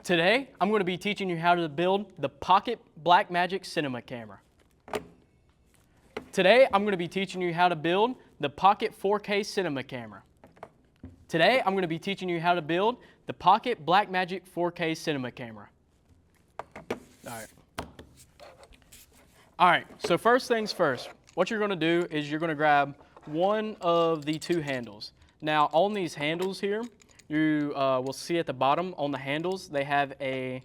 Today, I'm going to be teaching you how to build the Pocket Blackmagic Cinema Camera. Today, I'm going to be teaching you how to build the Pocket 4K Cinema Camera. Today, I'm going to be teaching you how to build the Pocket Blackmagic 4K Cinema Camera. All right, so first things first, what you're going to do is you're going to grab one of the two handles. Now, on these handles here, you will see at the bottom on the handles, they have an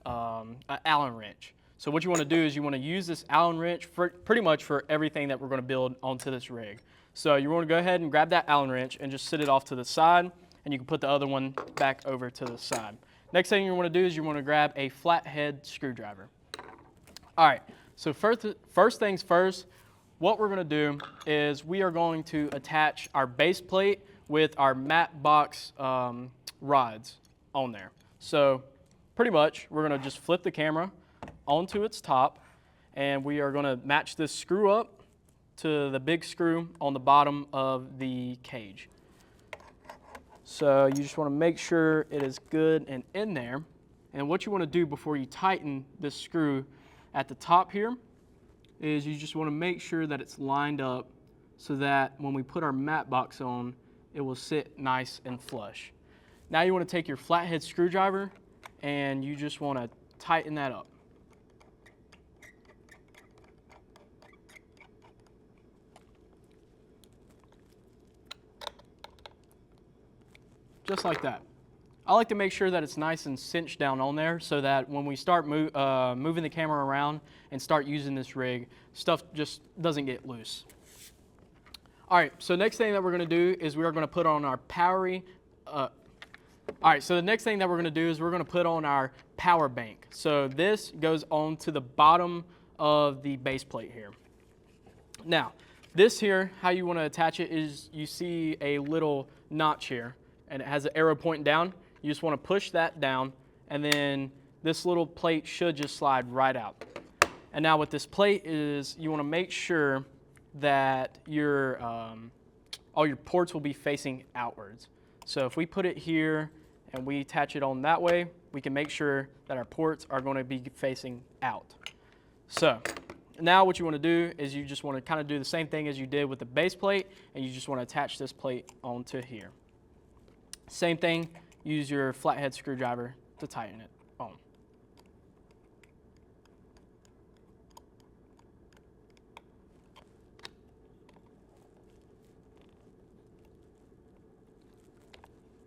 Allen wrench. So what you want to do is you want to use this Allen wrench pretty much for everything that we're going to build onto this rig. So you want to go ahead and grab that Allen wrench and just sit it off to the side, and you can put the other one back over to the side. Next thing you want to do is you want to grab a flathead screwdriver. All right, so first things first, what we're going to do is we are going to attach our base plate with our matte box rods on there. So pretty much we're going to just flip the camera onto its top, and we are going to match this screw up to the big screw on the bottom of the cage. So you just want to make sure it is good and in there. And what you want to do before you tighten this screw at the top here is you just want to make sure that it's lined up so that when we put our matte box on, it will sit nice and flush. Now you want to take your flathead screwdriver and you just want to tighten that up. Just like that. I like to make sure that it's nice and cinched down on there so that when we start moving the camera around and start using this rig, stuff just doesn't get loose. All right, so next thing that we're going to do is we are going to put on our power bank. So this goes on to the bottom of the base plate here. Now, this here, how you want to attach it is you see a little notch here, and it has an arrow pointing down. You just want to push that down, and then this little plate should just slide right out. And now what this plate is, you want to make sure that your all your ports will be facing outwards. So if we put it here and we attach it on that way, we can make sure that our ports are going to be facing out. So now what you want to do is you just want to kind of do the same thing as you did with the base plate, and you just want to attach this plate onto here. Same thing, use your flathead screwdriver to tighten it on.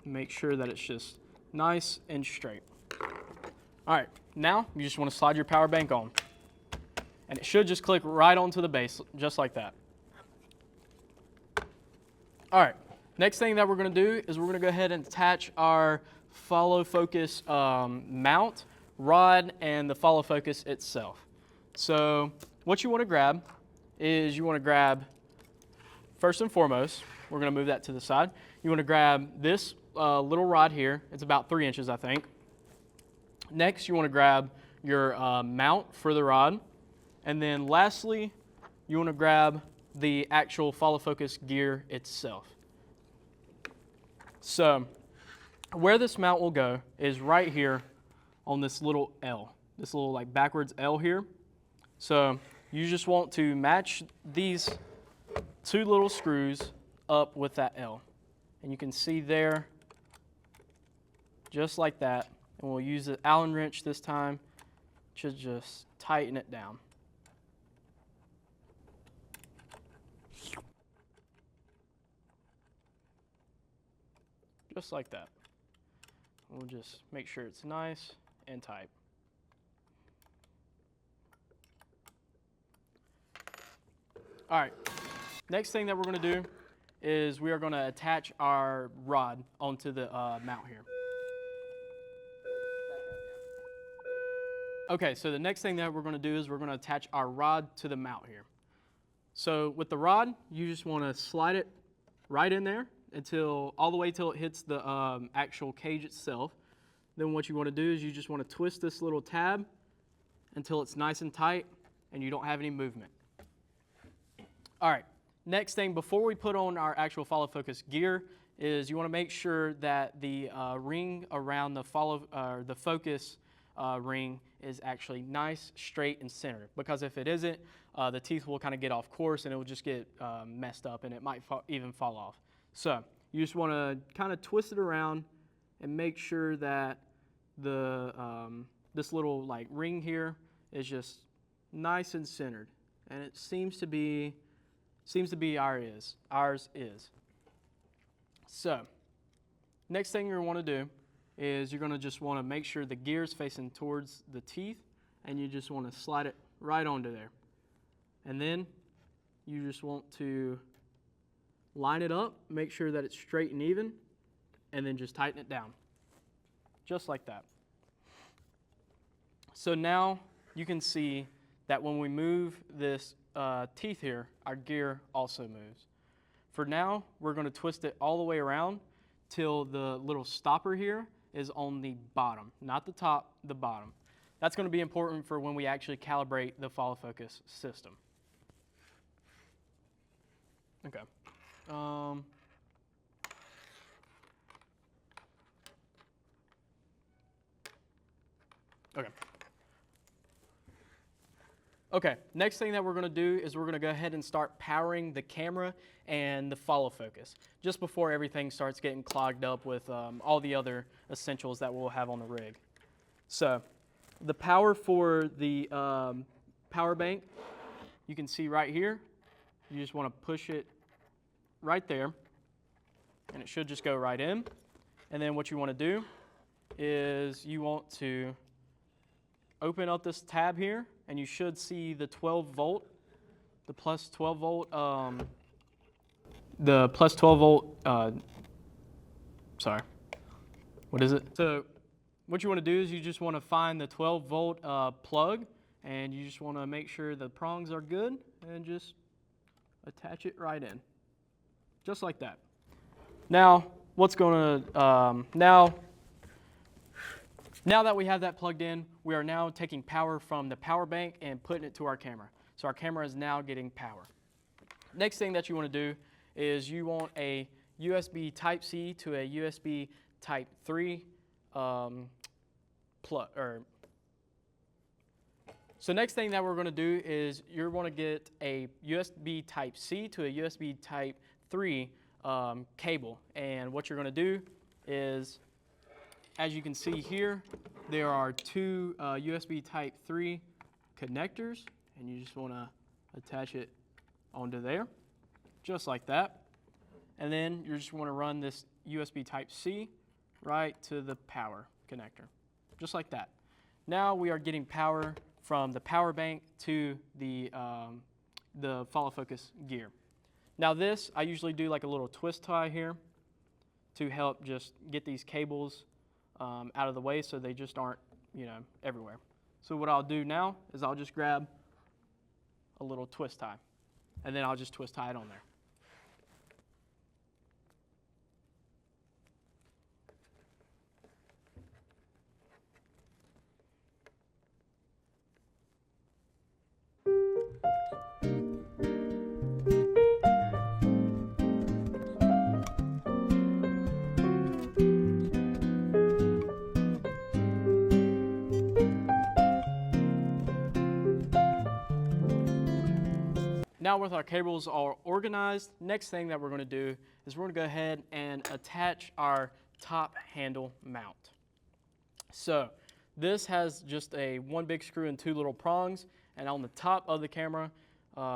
Make sure that it's just nice and straight. All right, now you just want to slide your power bank on, and it should just click right onto the base, just like that. All right, next thing that we're going to do is we're going to go ahead and attach our follow focus mount, rod, and the follow focus itself. So what you want to grab is you want to grab, first and foremost, we're going to move that to the side. You want to grab this little rod here. It's about 3 inches, I think. Next, you want to grab your mount for the rod. And then lastly, you want to grab the actual follow focus gear itself. So where this mount will go is right here on this little L, this little like backwards L here. So you just want to match these two little screws up with that L. And you can see there, just like that. And we'll use the Allen wrench this time to just tighten it down. Just like that. We'll just make sure it's nice and tight. All right, next thing that we're going to do is we are going to attach our rod onto the mount here. Okay, so the next thing that we're going to do is we're going to attach our rod to the mount here. So with the rod, you just want to slide it right in there all the way till it hits the actual cage itself. Then what you want to do is you just want to twist this little tab until it's nice and tight and you don't have any movement. All right, next thing, before we put on our actual follow focus gear is you want to make sure that the ring around the focus ring is actually nice, straight, and centered. Because if it isn't, the teeth will kind of get off course and it will just get messed up and it might even fall off. So you just want to kind of twist it around and make sure that the this little like ring here is just nice and centered. And it seems to be ours is. So next thing you're going to want to do is you're going to just want to make sure the gear is facing towards the teeth, and you just want to slide it right onto there. And then you just want to line it up, make sure that it's straight and even, and then just tighten it down. Just like that. So now you can see that when we move this teeth here, our gear also moves. For now, we're going to twist it all the way around till the little stopper here is on the bottom, not the top, the bottom. That's going to be important for when we actually calibrate the follow focus system. Okay. Okay, next thing that we're going to do is we're going to go ahead and start powering the camera and the follow focus just before everything starts getting clogged up with all the other essentials that we'll have on the rig. So the power for the power bank, you can see right here. You just want to push it right there and it should just go right in. And then what you want to do is you want to open up this tab here, and you should see the 12 volt, the plus 12 volt, sorry, what is it? So what you want to do is you just want to find the 12 volt plug, and you just want to make sure the prongs are good, and just attach it right in, just like that. Now, what's going to, now that we have that plugged in, we are now taking power from the power bank and putting it to our camera. So our camera is now getting power. Next thing that you want to do is you want a USB Type-C to a USB Type 3 plug. So next thing that we're going to do is you're going to get a USB Type-C to a USB Type 3 cable. And what you're going to do is, as you can see here, there are two USB Type 3 connectors, and you just want to attach it onto there, just like that. And then you just want to run this USB Type-C right to the power connector, just like that. Now we are getting power from the power bank to the follow focus gear. Now this, I usually do like a little twist tie here to help just get these cables out of the way so they just aren't, everywhere. So what I'll do now is I'll just grab a little twist tie, and then I'll just twist tie it on there. Now with our cables all organized, next thing that we're going to do is we're going to go ahead and attach our top handle mount. So this has just one big screw and two little prongs, and on the top of the camera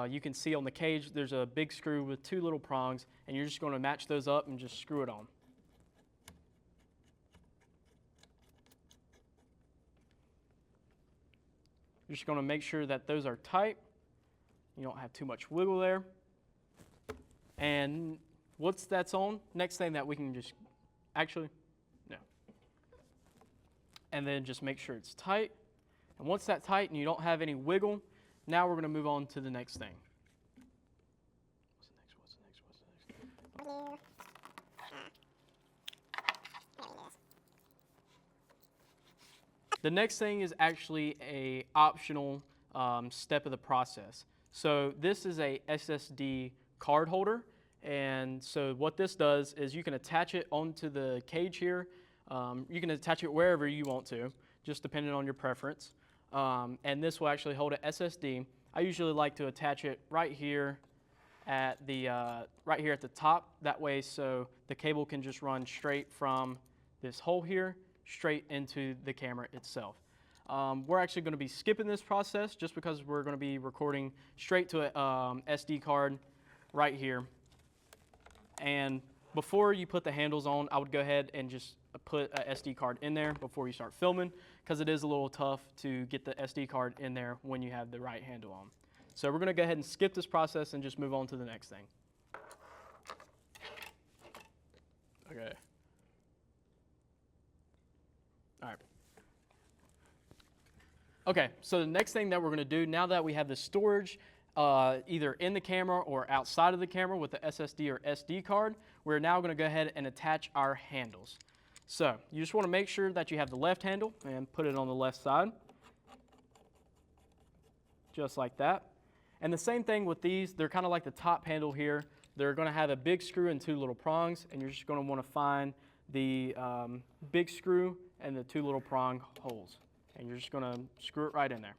you can see on the cage there's a big screw with two little prongs, and you're just going to match those up and just screw it on. You're just going to make sure that those are tight. You don't have too much wiggle there. And once that's on, next thing that we can just, and then just make sure it's tight. And once that's tight and you don't have any wiggle, now we're going to move on to the next thing. What's the next? The next thing is actually a optional step of the process. So this is a SSD card holder, And so what this does is you can attach it onto the cage here. You can attach it wherever you want to, just depending on your preference. And this will actually hold an SSD. I usually like to attach it right here at the top. That way, so the cable can just run straight from this hole here straight into the camera itself. We're actually going to be skipping this process just because we're going to be recording straight to a SD card right here. And before you put the handles on, I would go ahead and just put a SD card in there before you start filming, because it is a little tough to get the SD card in there when you have the right handle on. So we're going to go ahead and skip this process and just move on to the next thing. Okay. All right. Okay, so the next thing that we're going to do, now that we have the storage either in the camera or outside of the camera with the SSD or SD card, we're now going to go ahead and attach our handles. So you just want to make sure that you have the left handle and put it on the left side, just like that. And the same thing with these, they're kind of like the top handle here. They're going to have a big screw and two little prongs, and you're just going to want to find the big screw and the two little prong holes. And you're just going to screw it right in there.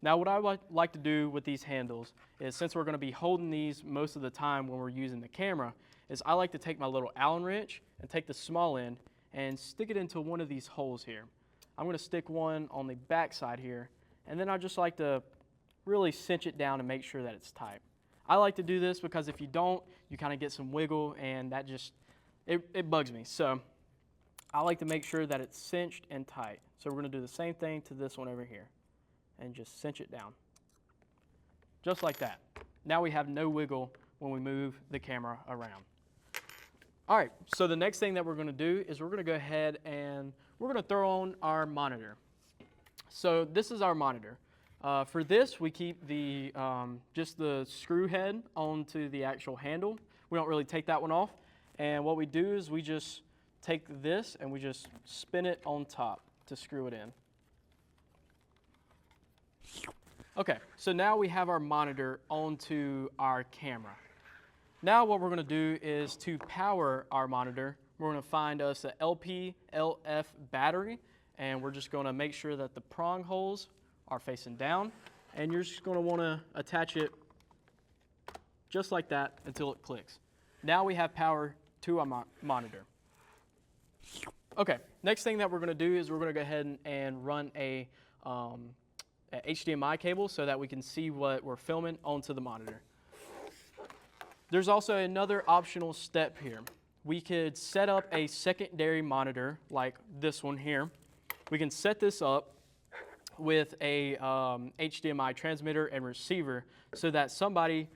Now what I like to do with these handles is, since we're going to be holding these most of the time when we're using the camera, is I like to take my little Allen wrench and take the small end and stick it into one of these holes here. I'm going to stick one on the back side here, and then I just like to really cinch it down and make sure that it's tight. I like to do this because if you don't, you kind of get some wiggle, and that just, it bugs me. So I like to make sure that it's cinched and tight. So we're going to do the same thing to this one over here and just cinch it down. Just like that. Now we have no wiggle when we move the camera around. All right, so the next thing that we're going to do is we're going to go ahead and we're going to throw on our monitor. So this is our monitor. For this, we keep the just the screw head onto the actual handle. We don't really take that one off. And what we do is we just take this and we just spin it on top to screw it in. Okay, so now we have our monitor onto our camera. Now what we're going to do is, to power our monitor, we're going to find us a LP-LF battery, and we're just going to make sure that the prong holes are facing down, and you're just going to want to attach it just like that until it clicks. Now we have power to our monitor. Okay, next thing that we're going to do is we're going to go ahead and run a HDMI cable so that we can see what we're filming onto the monitor. There's also another optional step here. We could set up a secondary monitor like this one here. We can set this up with a HDMI transmitter and receiver so that somebody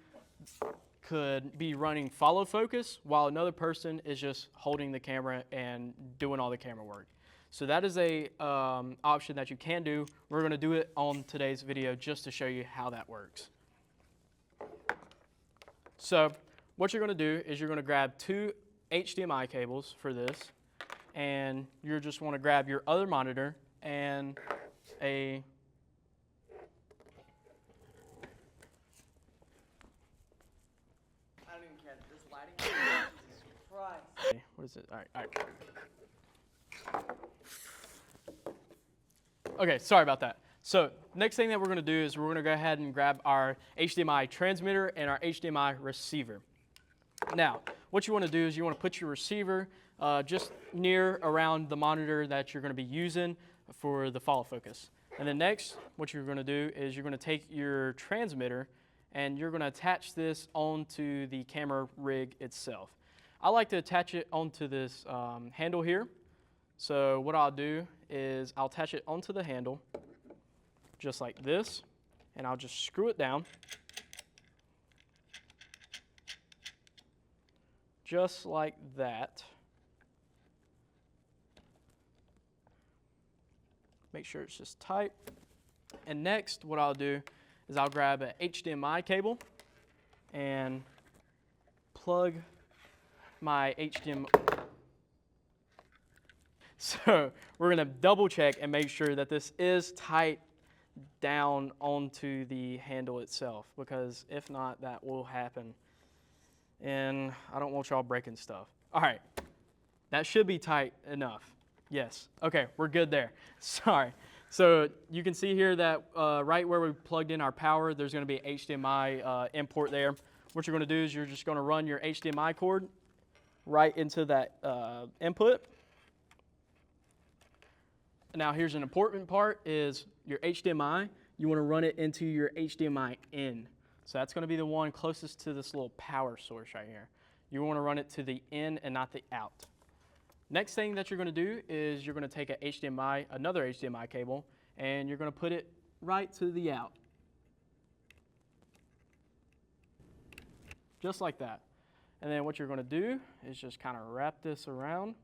could be running follow focus while another person is just holding the camera and doing all the camera work. So that is a option that you can do. We're going to do it on today's video just to show you how that works. So what you're going to do is you're going to grab two HDMI cables for this, and you just want to grab your other monitor and a I don't even care. This lighting, Jesus Christ. what is it? All right. Okay, sorry about that. So next thing that we're going to do is we're going to go ahead and grab our HDMI transmitter and our HDMI receiver. Now, what you want to do is you want to put your receiver just near around the monitor that you're going to be using for the follow focus. And then next, what you're going to do is you're going to take your transmitter and you're going to attach this onto the camera rig itself. I like to attach it onto this handle here. So what I'll do is I'll attach it onto the handle just like this, and I'll just screw it down just like that. Make sure it's just tight. And next, what I'll do is I'll grab an HDMI cable and plug my HDMI. So we're going to double check and make sure that this is tight down onto the handle itself, because if not, that will happen. and I don't want y'all breaking stuff. All right, that should be tight enough. Yes, okay, we're good there. Sorry. So you can see here that right where we plugged in our power, there's gonna be an HDMI import there. What you're gonna do is you're just gonna run your HDMI cord right into that input. Now here's an important part is your HDMI, you wanna run it into your HDMI in. So that's gonna be the one closest to this little power source right here. You wanna run it to the in and not the out. Next thing that you're gonna do is you're gonna take another HDMI cable, and you're gonna put it right to the out. Just like that. And then what you're gonna do is just kind of wrap this around.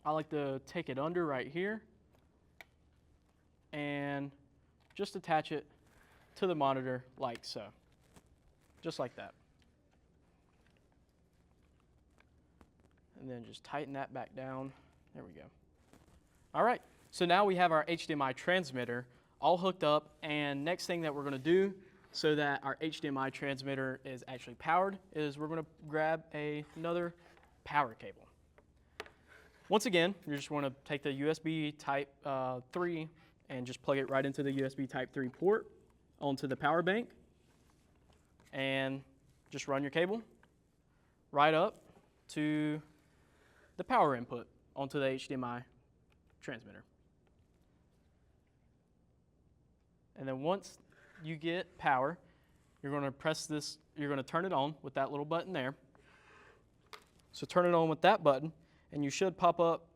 I like to take it under right here and just attach it to the monitor like so. Just like that. And then just tighten that back down. There we go. All right, so now we have our HDMI transmitter all hooked up, and next thing that we're gonna do so that our HDMI transmitter is actually powered is we're gonna grab another power cable. Once again, you just wanna take the USB Type 3 and just plug it right into the USB Type 3 port onto the power bank, and just run your cable right up to the power input onto the HDMI transmitter. And then once you get power, you're gonna press this, you're gonna turn it on with that little button there. So turn it on with that button, and you should pop up,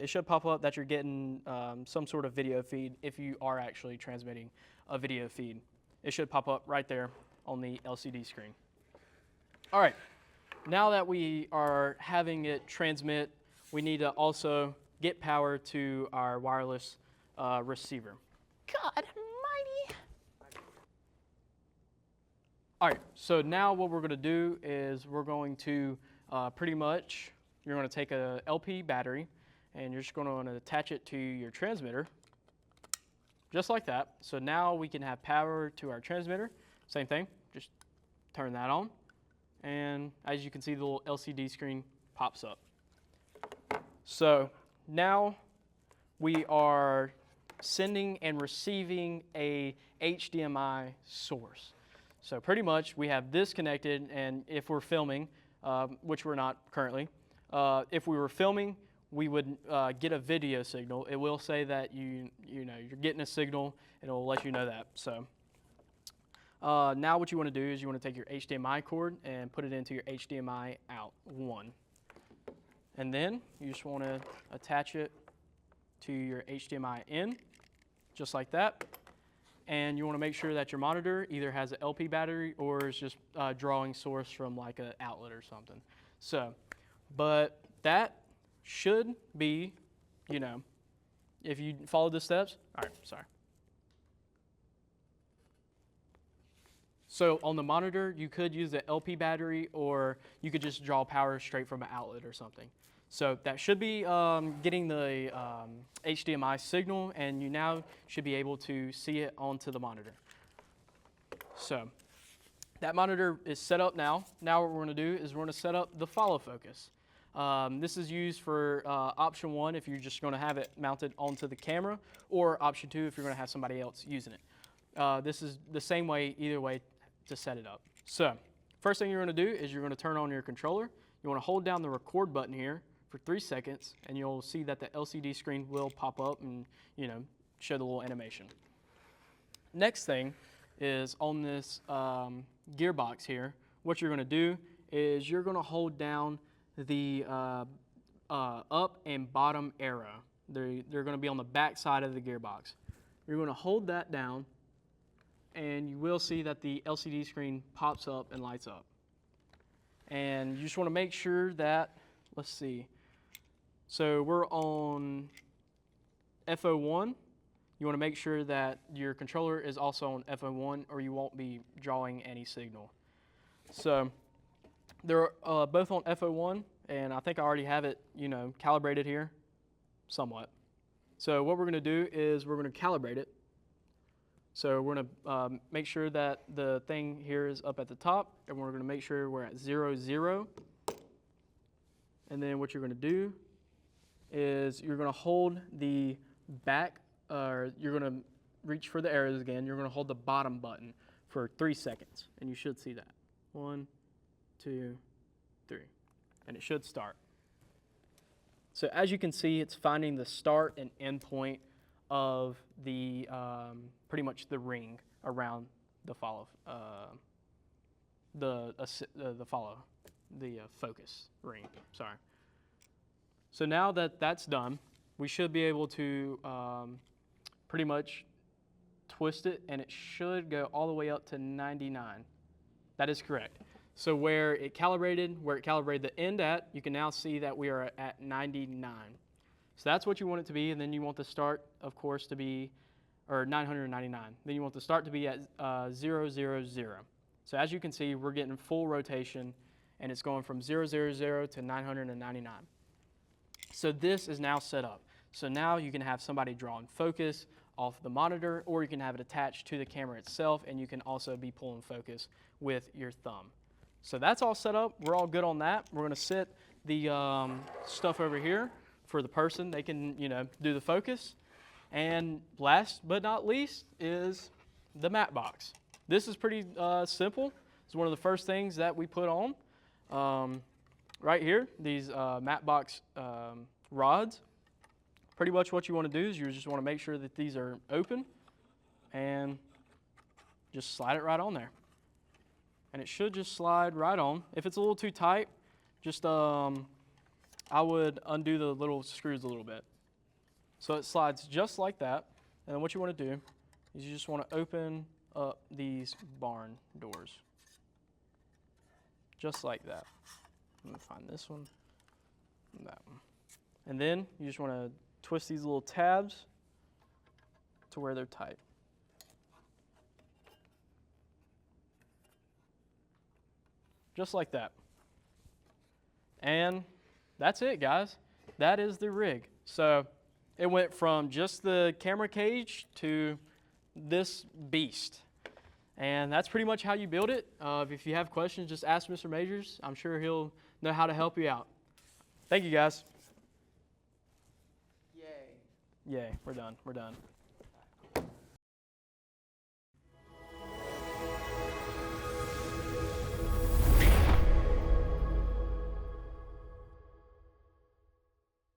it should pop up that you're getting some sort of video feed if you are actually transmitting a video feed. It should pop up right there on the LCD screen. All right, now that we are having it transmit, we need to also get power to our wireless receiver. God almighty. All right, so now what we're gonna do is we're going to you're gonna take a LP battery and you're just gonna attach it to your transmitter, just like that. So now we can have power to our transmitter. Same thing, just turn that on. And as you can see, the little LCD screen pops up. So now we are sending and receiving a HDMI source. So pretty much we have this connected, and if we're filming, which we're not currently, if we were filming, we would get a video signal. It will say that you're getting a signal, and it will let you know that. So now what you want to do is you want to take your HDMI cord and put it into your HDMI out 1. And then you just want to attach it to your HDMI in, just like that. And you want to make sure that your monitor either has an LP battery or is just drawing source from like an outlet or something. So, but that should be, if you follow the steps. All right, sorry. So on the monitor, you could use the LP battery, or you could just draw power straight from an outlet or something. So that should be getting the HDMI signal, and you now should be able to see it onto the monitor. So that monitor is set up now. Now what we're gonna do is we're gonna set up the follow focus. This is used for option 1 if you're just gonna have it mounted onto the camera, or option 2 if you're gonna have somebody else using it. This is the same way, either way, to set it up. So first thing you're gonna do is you're gonna turn on your controller. You wanna hold down the record button here for 3 seconds, and you'll see that the LCD screen will pop up and show the little animation. Next thing is on this gearbox here, what you're gonna do is you're gonna hold down the up and bottom arrow. They're gonna be on the back side of the gearbox. You're gonna hold that down, and you will see that the LCD screen pops up and lights up. And you just wanna make sure that, let's see, so we're on FO1. You want to make sure that your controller is also on FO1, or you won't be drawing any signal. So they're both on FO1, and I think I already have it, calibrated here, somewhat. So what we're going to do is we're going to calibrate it So we're going to make sure that the thing here is up at the top, and we're going to make sure we're at 0, 0. And then what you're going to do is you're going to hold the back, or you're going to reach for the arrows again. You're going to hold the bottom button for 3 seconds, and you should see that. 1, 2, 3, and it should start. So as you can see, it's finding the start and end point of the pretty much the ring around the follow, the focus ring. Sorry. So now that that's done, we should be able to pretty much twist it, and it should go all the way up to 99. That is correct. So where it calibrated the end at, you can now see that we are at 99. So that's what you want it to be, and then you want the start, of course, to be, or 999. Then you want the start to be at 0, 0, 0. So as you can see, we're getting full rotation, and it's going from 0, 0, 0 to 999. So this is now set up. So now you can have somebody draw in focus off the monitor, or you can have it attached to the camera itself, and you can also be pulling focus with your thumb. So that's all set up. We're all good on that. We're going to set the stuff over here for the person. They can, do the focus. And last but not least is the matte box. This is pretty simple. It's one of the first things that we put on right here, these matte box rods. Pretty much what you want to do is you just want to make sure that these are open and just slide it right on there. And it should just slide right on. If it's a little too tight, just I would undo the little screws a little bit. So it slides just like that. And then what you want to do is you just want to open up these barn doors. Just like that. Let me find this one and that one. And then you just want to twist these little tabs to where they're tight. Just like that. And that's it, guys. That is the rig. So it went from just the camera cage to this beast. And that's pretty much how you build it. If you have questions, just ask Mr. Majors. I'm sure he'll know how to help you out. Thank you, guys. Yay. Yay, we're done.